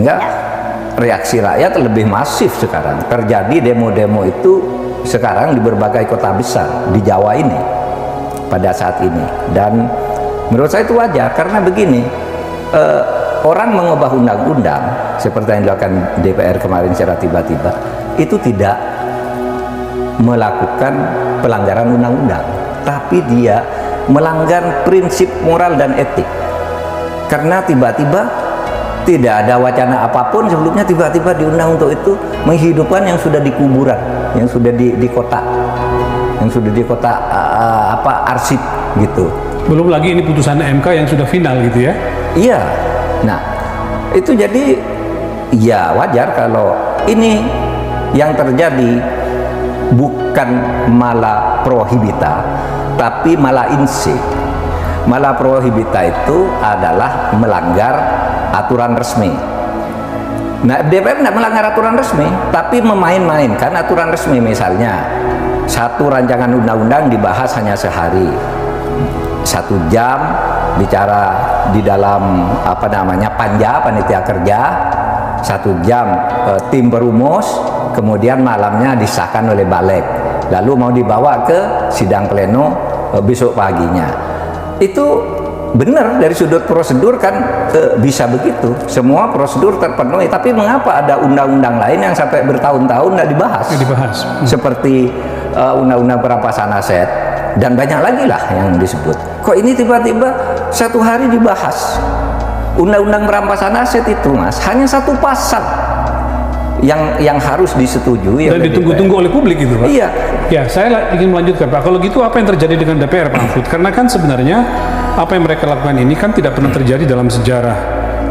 Sehingga reaksi rakyat lebih masif sekarang. Terjadi demo-demo itu sekarang di berbagai kota besar di Jawa ini pada saat ini. Dan menurut saya itu wajar karena begini, orang mengubah undang-undang seperti yang dilakukan DPR kemarin secara tiba-tiba itu tidak melakukan pelanggaran undang-undang, tapi dia melanggar prinsip moral dan etik. Karena tiba-tiba tidak ada wacana apapun sebelumnya, tiba-tiba diundang untuk itu menghidupkan yang sudah di kuburan, yang sudah di kota, yang sudah di kota arsip gitu. Belum lagi ini putusan MK yang sudah final gitu ya. Iya. Nah, itu jadi ya wajar kalau ini yang terjadi bukan mala prohibita tapi mala inse. Mala prohibita itu adalah melanggar aturan resmi. Nah, DPR tidak melanggar aturan resmi, tapi memain-mainkan aturan resmi. Misalnya, satu rancangan undang-undang dibahas hanya sehari, 1 jam bicara di dalam panja panitia kerja, 1 jam tim berumus, kemudian malamnya disahkan oleh balik, lalu mau dibawa ke sidang pleno besok paginya. Itu benar dari sudut prosedur kan bisa begitu, semua prosedur terpenuhi, tapi mengapa ada undang-undang lain yang sampai bertahun-tahun tidak dibahas? Seperti undang-undang perampasan aset dan banyak lagi lah yang disebut. Kok ini tiba-tiba 1 hari dibahas? Undang-undang perampasan aset itu, Mas, hanya 1 pasal yang harus disetujui dan ditunggu-tunggu oleh publik itu, Pak. Iya. Ya, saya ingin melanjutkan, Pak. Kalau gitu apa yang terjadi dengan DPR, Pak Mahfud? Karena kan sebenarnya apa yang mereka lakukan ini kan tidak pernah terjadi dalam sejarah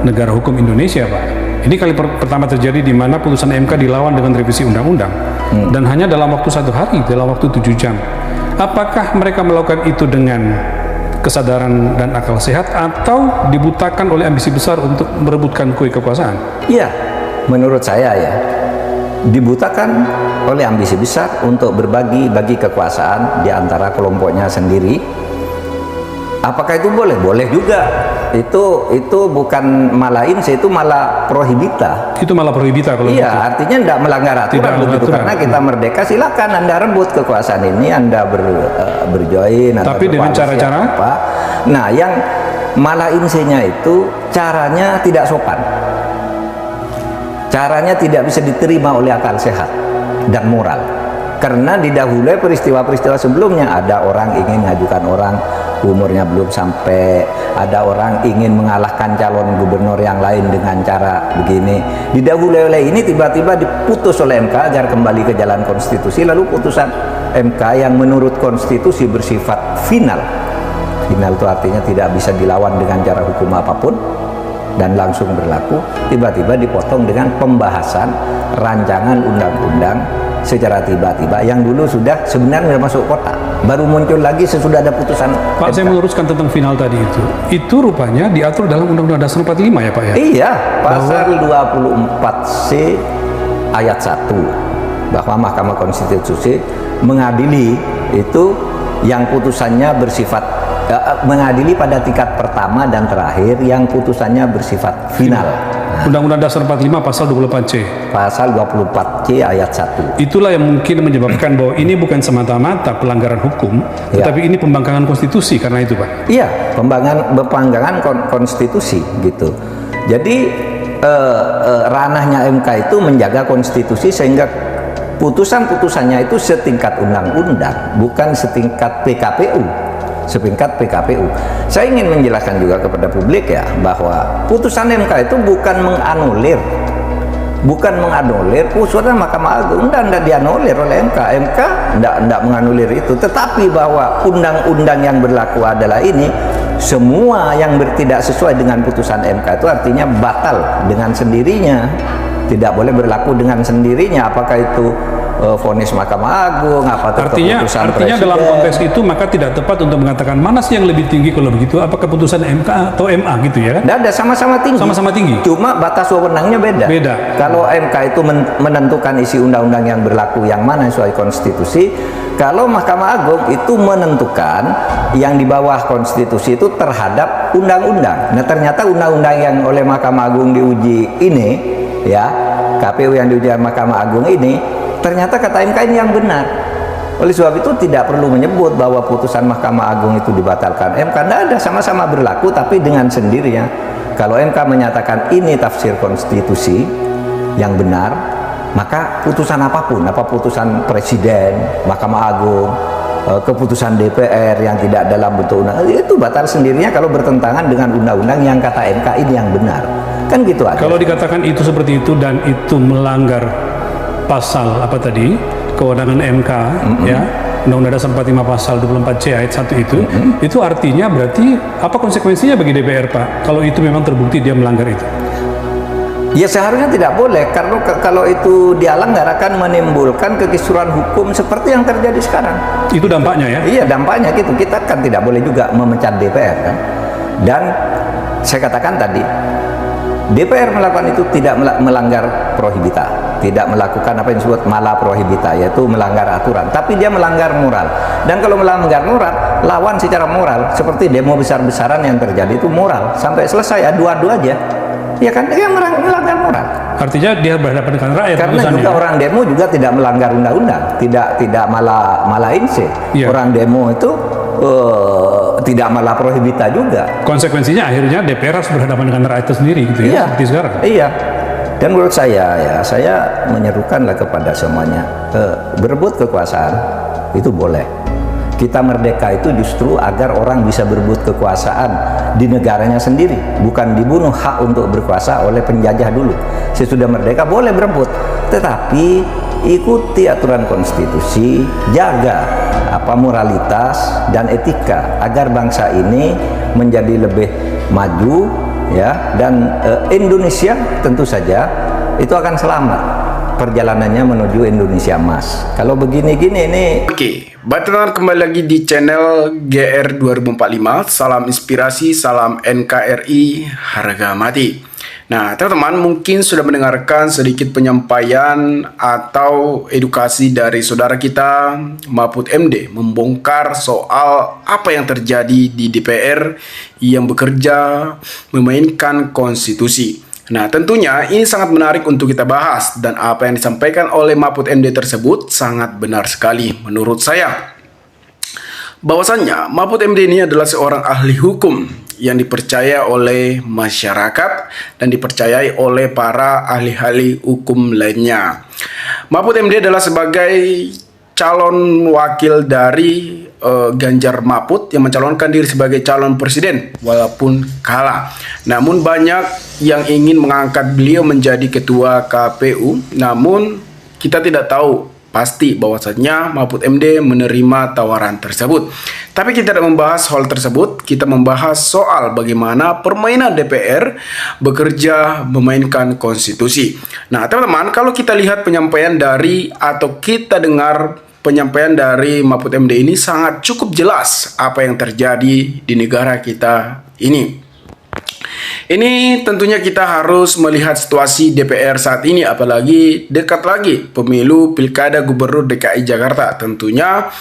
negara hukum Indonesia, Pak. Ini kali pertama terjadi di mana putusan MK dilawan dengan revisi undang-undang dan hanya dalam waktu 1 hari, dalam waktu 7 jam. Apakah mereka melakukan itu dengan kesadaran dan akal sehat atau dibutakan oleh ambisi besar untuk merebutkan kue kekuasaan? Iya, menurut saya ya dibutakan oleh ambisi besar untuk bagi kekuasaan di antara kelompoknya sendiri. Apakah itu boleh? Boleh juga. Itu bukan malah inse, itu malah prohibita. Itu malah prohibita kalau iya, begitu. artinya tidak melanggar aturan begitu. Karena kita merdeka, silakan Anda rebut kekuasaan ini, Anda berjoin, tapi dengan cara-cara apa. Nah, yang malah insenya itu caranya tidak sopan. Caranya tidak bisa diterima oleh akal sehat dan moral. Karena didahului peristiwa-peristiwa sebelumnya, ada orang ingin mengajukan orang umurnya belum sampai, ada orang ingin mengalahkan calon gubernur yang lain dengan cara begini. Didahului oleh ini, tiba-tiba diputus oleh MK agar kembali ke jalan konstitusi, lalu putusan MK yang menurut konstitusi bersifat final. Final itu artinya tidak bisa dilawan dengan cara hukum apapun dan langsung berlaku, tiba-tiba dipotong dengan pembahasan rancangan undang-undang secara tiba-tiba yang dulu sudah sebenarnya masuk kotak, baru muncul lagi sesudah ada putusan. Pak, saya meluruskan tentang final tadi itu rupanya diatur dalam Undang-Undang Dasar 45 ya, Pak ya? Iya, pasal 24C ayat 1 bahwa Mahkamah Konstitusi mengadili itu yang putusannya bersifat mengadili pada tingkat pertama dan terakhir yang putusannya bersifat final. Undang-Undang Dasar 45 pasal 24C. Pasal 24C ayat 1. Itulah yang mungkin menyebabkan bahwa ini bukan semata-mata pelanggaran hukum, tetapi ini pembangkangan konstitusi karena itu, Pak. Iya, pembangkangan konstitusi gitu. Jadi ranahnya MK itu menjaga konstitusi sehingga putusan-putusannya itu setingkat undang-undang, bukan setingkat PKPU. Setingkat PKPU. Saya ingin menjelaskan juga kepada publik ya bahwa putusan MK itu bukan menganulir putusan Mahkamah Agung, dan tidak dianulir oleh MK. MK tidak menganulir itu, tetapi bahwa undang-undang yang berlaku adalah ini, semua yang tidak sesuai dengan putusan MK itu artinya batal dengan sendirinya, tidak boleh berlaku dengan sendirinya. Apakah itu vonis Mahkamah Agung, apa itu Artinya keputusan dalam Presiden. konteks itu maka tidak tepat untuk mengatakan mana sih yang lebih tinggi kalau begitu, apa keputusan MK atau MA gitu ya kan? Nggak ada, sama-sama tinggi. Sama-sama tinggi. Cuma batas wewenangnya beda. Beda. Kalau MK itu menentukan isi undang-undang yang berlaku yang mana sesuai konstitusi, kalau Mahkamah Agung itu menentukan yang di bawah konstitusi itu terhadap undang-undang. Nah, ternyata undang-undang yang oleh Mahkamah Agung diuji ini, ya, KPU yang diuji Mahkamah Agung ini, ternyata kata MK ini yang benar. Oleh sebab itu tidak perlu menyebut bahwa putusan Mahkamah Agung itu dibatalkan MK. Tidak ada, sama-sama berlaku tapi dengan sendirinya. Kalau MK menyatakan ini tafsir konstitusi yang benar, maka putusan apapun, apa putusan Presiden, Mahkamah Agung, keputusan DPR yang tidak dalam bentuk undang, itu batal sendirinya kalau bertentangan dengan undang-undang yang kata MK ini yang benar. Kan gitu aja. Kalau dikatakan itu seperti itu dan itu melanggar pasal apa tadi, kewenangan MK, ya, Undang-Undang Dasar 45 pasal 24C ayat 1 itu artinya berarti apa konsekuensinya bagi DPR, Pak? Kalau itu memang terbukti dia melanggar itu. Ya seharusnya tidak boleh, karena kalau itu dia langgar akan menimbulkan kekisruhan hukum seperti yang terjadi sekarang. Itu dampaknya ya? Iya, dampaknya gitu. Kita kan tidak boleh juga memecat DPR kan. Dan saya katakan tadi, DPR melakukan itu tidak melanggar prohibita, tidak melakukan apa yang disebut mala prohibita, yaitu melanggar aturan, tapi dia melanggar moral. Dan kalau melanggar moral, lawan secara moral, seperti demo besar-besaran yang terjadi itu moral, sampai selesai adu-adu aja, ya kan, dia melanggar moral. Artinya dia berhadapan dengan rakyat. Karena juga orang demo juga tidak melanggar undang-undang, tidak malah inse. Iya. Orang demo itu tidak malah prohibita juga. Konsekuensinya akhirnya DPR harus berhadapan dengan rakyat itu sendiri gitu ya, Iya, seperti sekarang. Iya. Dan menurut saya ya, saya menyerukanlah kepada semuanya, berebut kekuasaan itu boleh. Kita merdeka itu justru agar orang bisa berebut kekuasaan di negaranya sendiri, bukan dibunuh hak untuk berkuasa oleh penjajah dulu. Sesudah merdeka boleh berebut, tetapi ikuti aturan konstitusi, jaga moralitas dan etika agar bangsa ini menjadi lebih maju, ya, dan Indonesia tentu saja itu akan selamat perjalanannya menuju Indonesia emas. Kalau begini-gini ini. Oke, Bateran kembali lagi di channel GR 2045. Salam inspirasi, salam NKRI, harga mati. Nah, teman-teman mungkin sudah mendengarkan sedikit penyampaian atau edukasi dari saudara kita Mahfud MD membongkar soal apa yang terjadi di DPR yang bekerja memainkan konstitusi. Nah, tentunya ini sangat menarik untuk kita bahas dan apa yang disampaikan oleh Mahfud MD tersebut sangat benar sekali menurut saya. Bahwasannya Mahfud MD ini adalah seorang ahli hukum yang dipercaya oleh masyarakat dan dipercayai oleh para ahli-ahli hukum lainnya. Mahfud MD adalah sebagai calon wakil dari Ganjar Mahfud yang mencalonkan diri sebagai calon presiden walaupun kalah. Namun banyak yang ingin mengangkat beliau menjadi ketua KPU, namun kita tidak tahu pasti bahwasannya Mahfud MD menerima tawaran tersebut. Tapi kita tidak membahas hal tersebut, kita membahas soal bagaimana permainan DPR bekerja memainkan konstitusi. Nah, teman-teman, kalau kita lihat penyampaian dari atau kita dengar penyampaian dari Mahfud MD ini sangat cukup jelas apa yang terjadi di negara kita ini. Ini tentunya kita harus melihat situasi DPR saat ini, apalagi dekat lagi pemilu pilkada gubernur DKI Jakarta. Tentunya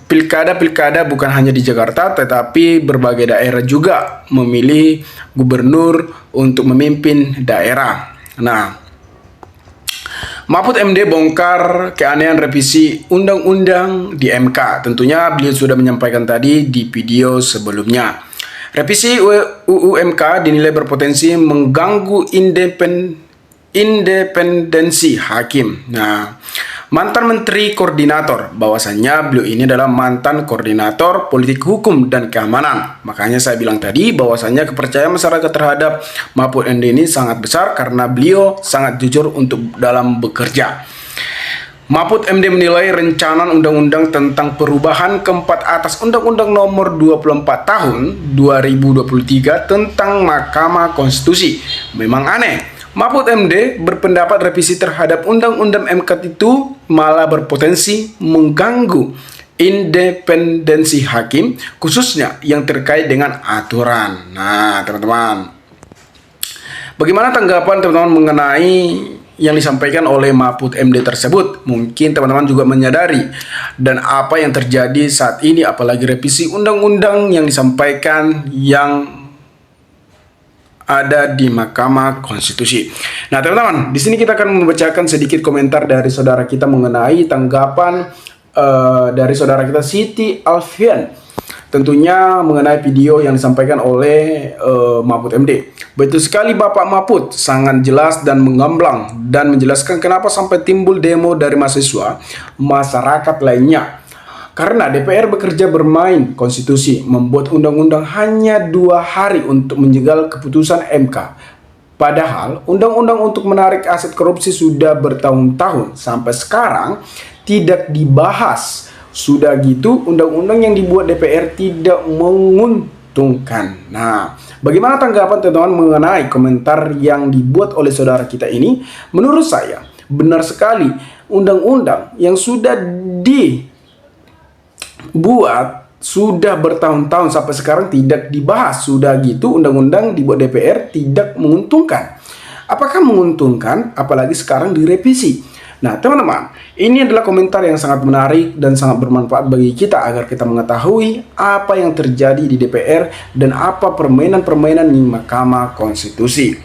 pilkada bukan hanya di Jakarta, tetapi berbagai daerah juga memilih gubernur untuk memimpin daerah. Nah, Mahfud MD bongkar keanehan revisi undang-undang di MK. Tentunya beliau sudah menyampaikan tadi di video sebelumnya. Revisi UU MK dinilai berpotensi mengganggu independensi hakim. Nah, mantan Menteri Koordinator, bahwasannya beliau ini adalah mantan Koordinator Politik Hukum dan Keamanan. Makanya saya bilang tadi bahwasannya kepercayaan masyarakat terhadap Mahfud MD ini sangat besar karena beliau sangat jujur untuk dalam bekerja. Mahfud MD menilai rencana undang-undang tentang perubahan keempat atas Undang-Undang Nomor 24 Tahun 2023 tentang Mahkamah Konstitusi memang aneh. Mahfud MD berpendapat revisi terhadap Undang-Undang MK itu malah berpotensi mengganggu independensi hakim, khususnya yang terkait dengan aturan. Nah, teman-teman, bagaimana tanggapan teman-teman mengenai yang disampaikan oleh Mahfud MD tersebut? Mungkin teman-teman juga menyadari dan apa yang terjadi saat ini, apalagi revisi undang-undang yang disampaikan yang ada di Mahkamah Konstitusi. Nah, teman-teman, di sini kita akan membacakan sedikit komentar dari saudara kita mengenai tanggapan dari saudara kita Siti Alfian. Tentunya mengenai video yang disampaikan oleh Mahfud MD. Betul sekali Bapak Mahfud, sangat jelas dan menggamblang dan menjelaskan kenapa sampai timbul demo dari mahasiswa, masyarakat lainnya. Karena DPR bekerja bermain konstitusi, membuat undang-undang hanya 2 hari untuk menjegal keputusan MK. Padahal undang-undang untuk menarik aset korupsi sudah bertahun-tahun, sampai sekarang tidak dibahas. Sudah gitu, undang-undang yang dibuat DPR tidak menguntungkan. Nah, bagaimana tanggapan teman-teman mengenai komentar yang dibuat oleh saudara kita ini? Menurut saya, benar sekali undang-undang yang sudah dibuat sudah bertahun-tahun sampai sekarang tidak dibahas. Sudah gitu, undang-undang dibuat DPR tidak menguntungkan. Apakah menguntungkan? Apalagi sekarang direvisi. Nah, teman-teman, ini adalah komentar yang sangat menarik dan sangat bermanfaat bagi kita agar kita mengetahui apa yang terjadi di DPR dan apa permainan-permainan di Mahkamah Konstitusi.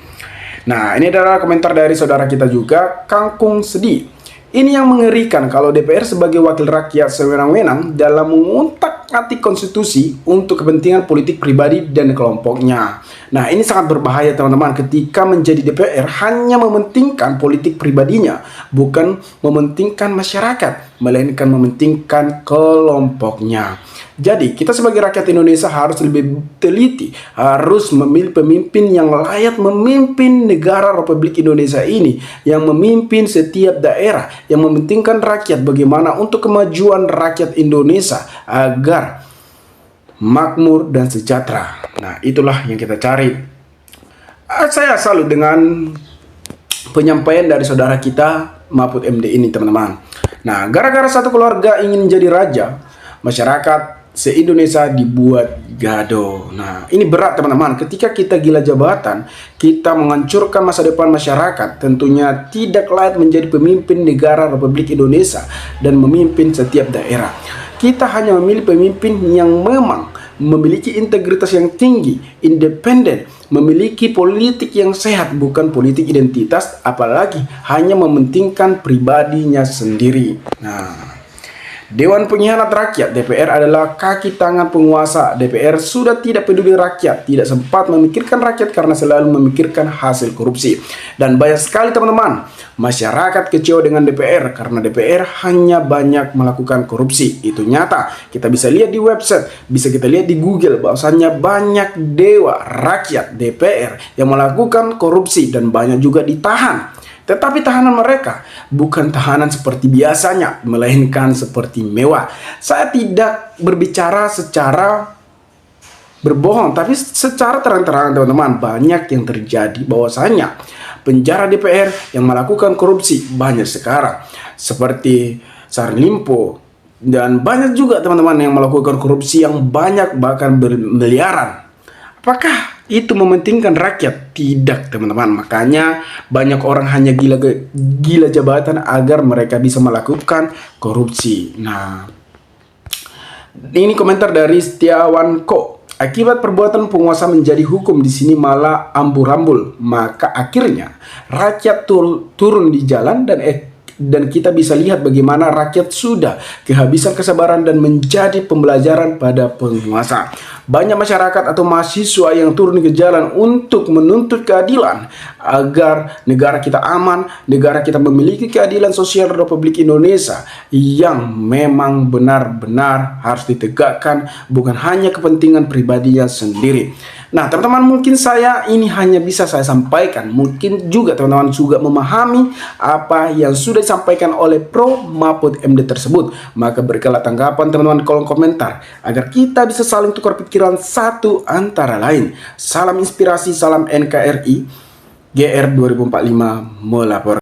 Nah, ini adalah komentar dari saudara kita juga, Kangkung Sedih. Ini yang mengerikan kalau DPR sebagai wakil rakyat sewenang-wenang dalam mengutak-atik konstitusi untuk kepentingan politik pribadi dan kelompoknya. Nah, ini sangat berbahaya teman-teman ketika menjadi DPR hanya mementingkan politik pribadinya, bukan mementingkan masyarakat, melainkan mementingkan kelompoknya. Jadi, kita sebagai rakyat Indonesia harus lebih teliti, harus memilih pemimpin yang layak memimpin negara Republik Indonesia ini, yang memimpin setiap daerah, yang mementingkan rakyat, bagaimana untuk kemajuan rakyat Indonesia agar makmur dan sejahtera. Nah, itulah yang kita cari. Saya salut dengan penyampaian dari saudara kita Mahfud MD ini, teman-teman. Nah, gara-gara satu keluarga ingin jadi raja, masyarakat se-Indonesia dibuat gaduh. Nah, ini berat teman-teman. Ketika kita gila jabatan, kita menghancurkan masa depan masyarakat. Tentunya tidak layak menjadi pemimpin negara Republik Indonesia dan memimpin setiap daerah. Kita hanya memilih pemimpin yang memang memiliki integritas yang tinggi, independen, memiliki politik yang sehat, bukan politik identitas, apalagi hanya mementingkan pribadinya sendiri. Nah, Dewan Pengkhianat Rakyat DPR adalah kaki tangan penguasa. DPR sudah tidak peduli rakyat, tidak sempat memikirkan rakyat karena selalu memikirkan hasil korupsi. Dan banyak sekali teman-teman, masyarakat kecewa dengan DPR karena DPR hanya banyak melakukan korupsi. Itu nyata. Kita bisa lihat di website, bisa kita lihat di Google bahwasannya banyak dewa rakyat DPR yang melakukan korupsi dan banyak juga ditahan. Tetapi tahanan mereka bukan tahanan seperti biasanya, melainkan seperti mewah. Saya tidak berbicara secara berbohong, tapi secara terang-terangan teman-teman, banyak yang terjadi bahwasanya penjara DPR yang melakukan korupsi banyak sekarang. Seperti Syahrul Limpo, dan banyak juga teman-teman yang melakukan korupsi yang banyak, bahkan bermiliaran. Apakah itu mementingkan rakyat? Tidak teman-teman. Makanya banyak orang hanya gila jabatan agar mereka bisa melakukan korupsi. Nah, ini komentar dari Setiawan Ko. Akibat perbuatan penguasa menjadi hukum di sini malah ambur-ambul, maka akhirnya rakyat turun di jalan dan kita bisa lihat bagaimana rakyat sudah kehabisan kesabaran dan menjadi pembelajaran pada penguasa. Banyak masyarakat atau mahasiswa yang turun ke jalan untuk menuntut keadilan agar negara kita aman, negara kita memiliki keadilan sosial Republik Indonesia yang memang benar-benar harus ditegakkan, bukan hanya kepentingan pribadinya sendiri. Nah, teman-teman, mungkin ini hanya bisa saya sampaikan. Mungkin juga teman-teman juga memahami apa yang sudah disampaikan oleh Pro Mahfud MD tersebut. Maka berikanlah tanggapan teman-teman di kolom komentar agar kita bisa saling tukar pikiran satu antara lain. Salam inspirasi, salam NKRI. GR 2045 melaporkan.